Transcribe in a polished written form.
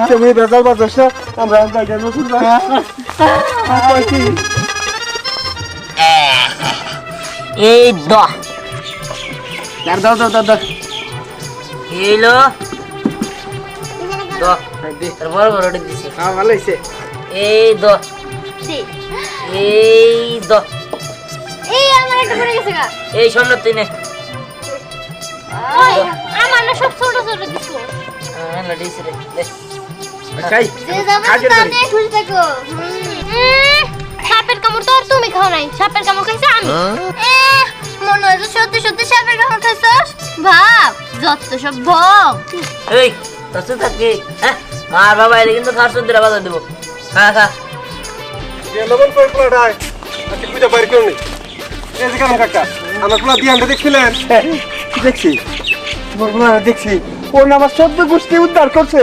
তুমি বেজাল বাজাস না আমরা জায়গা নতুন এই দাও দাও দাও দাও দাও হেলো দাও তোর বড় বড় দিছি ভালো হয়েছে এই দাও এই দাও এই আমার একটা পড়ে গেছে গা এই শোন না তুই নে আমার না সব ছোট ছোট দিছো না দিছি রে দে খাই যে যাবে তানে খুশি থাকো সাপের কামড় তো আর তুমি খাও নাই সাপের কামড় খাইছো আমি মনে হয় যে সত্যি সত্যি সাপের কামড় খাইছস ভাব যত সব ভং এই তসে থাকি হ্যাঁ আর বাবা এলে কিন্তু খাস সুন্দর বাজার দেব খা খা যে লবণ করে পোলাটায় আজকে পূজা বাইরে কেউ নেই এই যে কেন কাকা আমার পোলা দিয়ে আমরা দেখছিলেন দেখছি তোমার পোলা দেখছি ওর নাম আমার 14 গোষ্ঠী উদ্ধার করছে